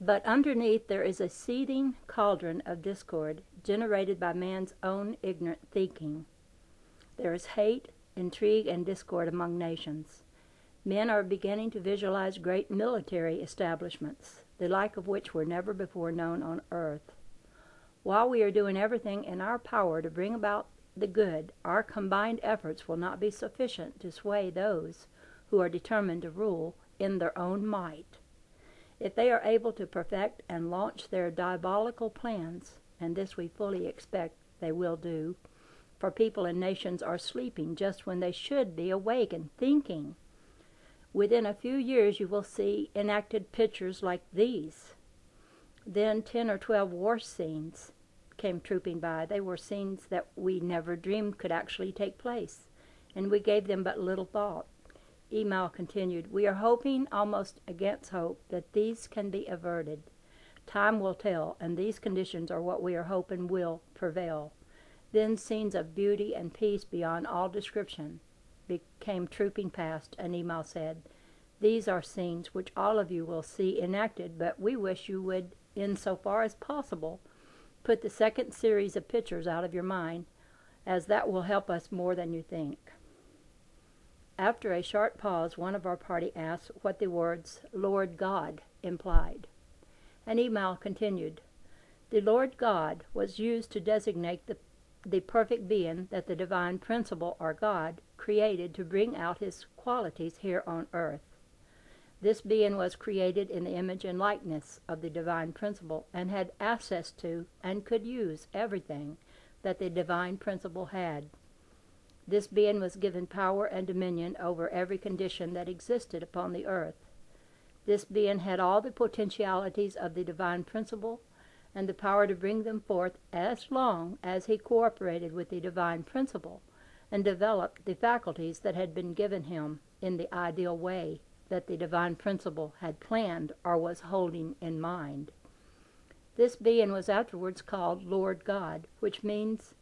But underneath there is a seething cauldron of discord generated by man's own ignorant thinking. There is hate, intrigue, and discord among nations. Men are beginning to visualize great military establishments, the like of which were never before known on earth. While we are doing everything in our power to bring about the good, our combined efforts will not be sufficient to sway those who are determined to rule in their own might. If they are able to perfect and launch their diabolical plans, and this we fully expect they will do, for people and nations are sleeping just when they should be awake and thinking. Within a few years you will see enacted pictures like these. Then 10 or 12 war scenes came trooping by. They were scenes that we never dreamed could actually take place, and we gave them but little thought. Email continued, "We are hoping, almost against hope, that these can be averted. Time will tell, and these conditions are what we are hoping will prevail." Then scenes of beauty and peace beyond all description came trooping past, and Email said, "These are scenes which all of you will see enacted, but we wish you would, in so far as possible, put the second series of pictures out of your mind, as that will help us more than you think." After a short pause, one of our party asked what the words "Lord God" implied. And Email continued, "The Lord God was used to designate the perfect being that the divine principle, or God, created to bring out his qualities here on earth. This being was created in the image and likeness of the divine principle, and had access to and could use everything that the divine principle had. This being was given power and dominion over every condition that existed upon the earth. This being had all the potentialities of the divine principle and the power to bring them forth as long as he cooperated with the divine principle and developed the faculties that had been given him in the ideal way that the divine principle had planned or was holding in mind. This being was afterwards called Lord God, which meant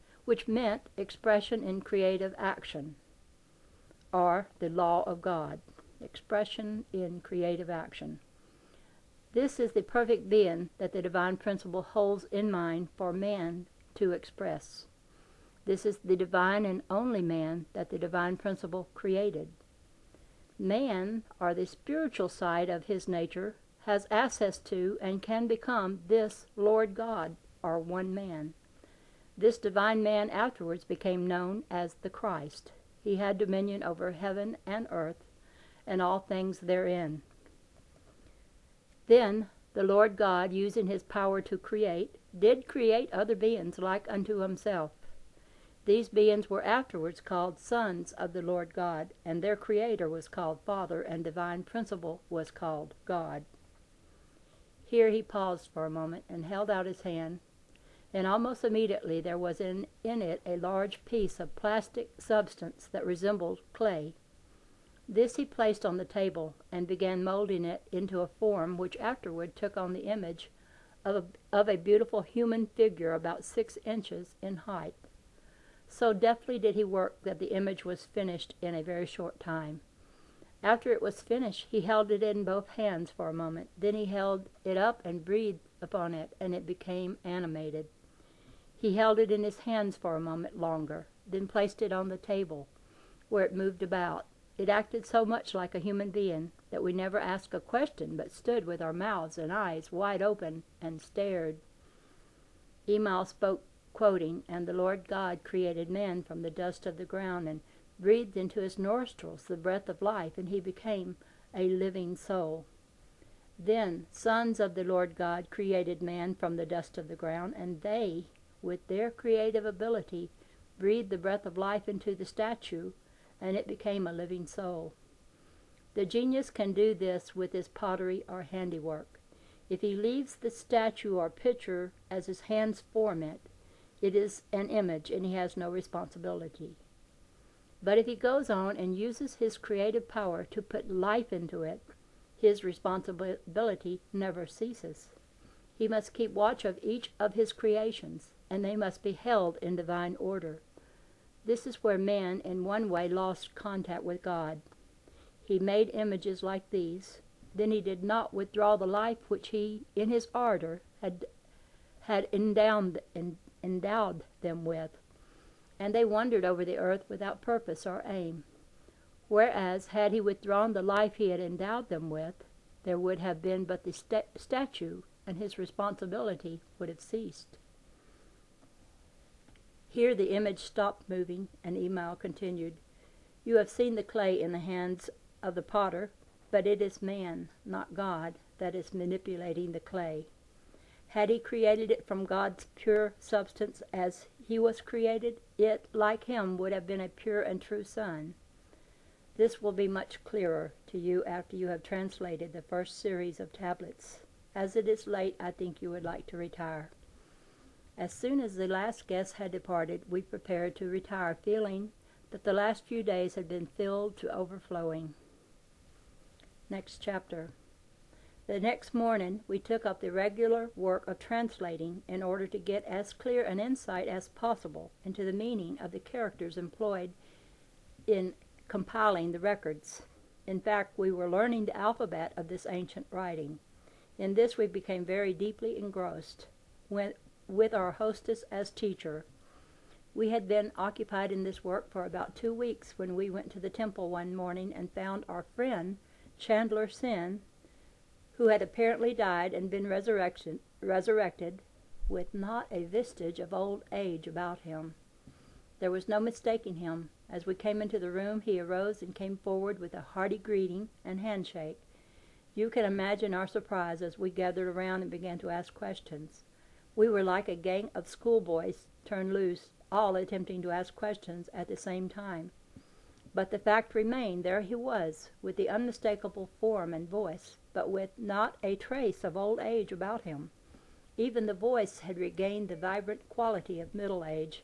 expression in creative action, or the law of God, expression in creative action. This is the perfect being that the divine principle holds in mind for man to express. This is the divine and only man that the divine principle created. Man, or the spiritual side of his nature, has access to and can become this Lord God, or one man. This divine man afterwards became known as the Christ. He had dominion over heaven and earth and all things therein. Then the Lord God, using his power to create, did create other beings like unto himself. These beings were afterwards called sons of the Lord God, and their Creator was called Father, and divine principle was called God. Here he paused for a moment and held out his hand, and almost immediately there was in it a large piece of plastic substance that resembled clay. This he placed on the table and began molding it into a form which afterward took on the image of a beautiful human figure about 6 inches in height. So deftly did he work that the image was finished in a very short time. After it was finished, he held it in both hands for a moment. Then he held it up and breathed upon it, and it became animated. He held it in his hands for a moment longer, then placed it on the table, where it moved about. It acted so much like a human being that we never asked a question, but stood with our mouths and eyes wide open and stared. Email spoke, quoting, "And the Lord God created man from the dust of the ground, and breathed into his nostrils the breath of life, and he became a living soul. Then sons of the Lord God created man from the dust of the ground, and they, with their creative ability, breathed the breath of life into the statue, and it became a living soul. The genius can do this with his pottery or handiwork. If he leaves the statue or picture as his hands form it, it is an image, and he has no responsibility. But if he goes on and uses his creative power to put life into it, his responsibility never ceases. He must keep watch of each of his creations, and they must be held in divine order. This is where man in one way lost contact with God. He made images like these, Then he did not withdraw the life which he, in his ardor, had endowed them with, and they wandered over the earth without purpose or aim. Whereas, had he withdrawn the life he had endowed them with, there would have been but the statue, and his responsibility would have ceased. Here the image stopped moving, and Email continued, "You have seen the clay in the hands of the potter, but it is man, not God, that is manipulating the clay. Had he created it from God's pure substance as he was created, it, like him, would have been a pure and true son. This will be much clearer to you after you have translated the first series of tablets. As it is late, I think you would like to retire." As soon as the last guest had departed, we prepared to retire, feeling that the last few days had been filled to overflowing. Next chapter. The next morning, we took up the regular work of translating in order to get as clear an insight as possible into the meaning of the characters employed in compiling the records. In fact, we were learning the alphabet of this ancient writing. In this we became very deeply engrossed, with our hostess as teacher. We had been occupied in this work for about 2 weeks when we went to the temple one morning and found our friend, Chandler, who had apparently died and been resurrected, with not a vestige of old age about him. There was no mistaking him. As we came into the room, he arose and came forward with a hearty greeting and handshake. You can imagine our surprise as we gathered around and began to ask questions. We were like a gang of schoolboys turned loose, all attempting to ask questions at the same time. But the fact remained, there he was, with the unmistakable form and voice, but with not a trace of old age about him. Even the voice had regained the vibrant quality of middle age,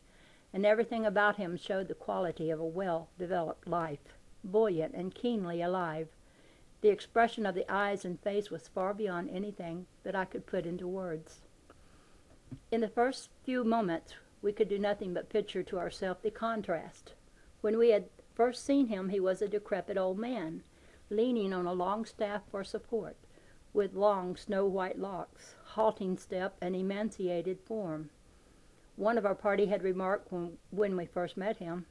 and everything about him showed the quality of a well-developed life, buoyant and keenly alive. The expression of the eyes and face was far beyond anything that I could put into words. In the first few moments, we could do nothing but picture to ourselves the contrast. When we had first seen him, he was a decrepit old man, leaning on a long staff for support, with long snow-white locks, halting step, and emaciated form. One of our party had remarked when we first met him,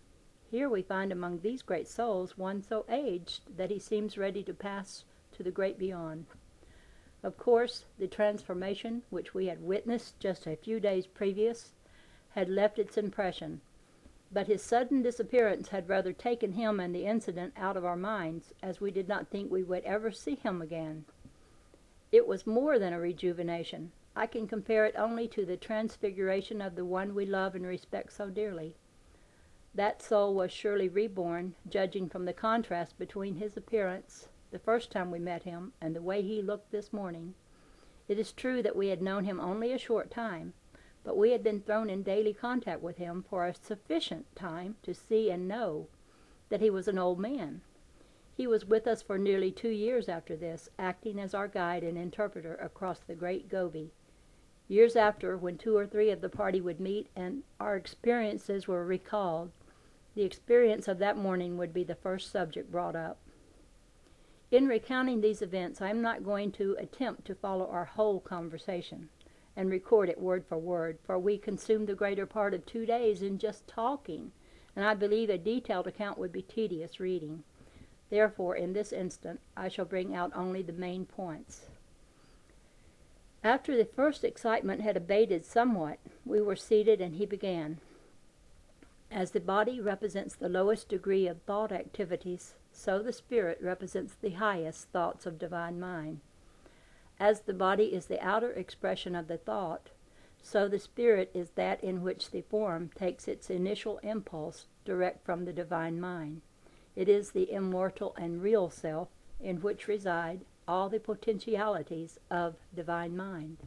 "Here we find among these great souls one so aged that he seems ready to pass to the great beyond." Of course, the transformation which we had witnessed just a few days previous had left its impression, but his sudden disappearance had rather taken him and the incident out of our minds, as we did not think we would ever see him again. It was more than a rejuvenation. I can compare it only to the transfiguration of the one we love and respect so dearly. That soul was surely reborn, judging from the contrast between his appearance the first time we met him and the way he looked this morning. It is true that we had known him only a short time, but we had been thrown in daily contact with him for a sufficient time to see and know that he was an old man. He was with us for nearly 2 years after this, acting as our guide and interpreter across the great Gobi. Years after, when 2 or 3 of the party would meet and our experiences were recalled, the experience of that morning would be the first subject brought up. In recounting these events, I am not going to attempt to follow our whole conversation and record it word for word, for we consumed the greater part of 2 days in just talking, and I believe a detailed account would be tedious reading. Therefore, in this instant, I shall bring out only the main points. After the first excitement had abated somewhat, we were seated and he began. As the body represents the lowest degree of thought activities, so the spirit represents the highest thoughts of divine mind. As the body is the outer expression of the thought, so the spirit is that in which the form takes its initial impulse direct from the divine mind. It is the immortal and real self in which reside all the potentialities of divine mind.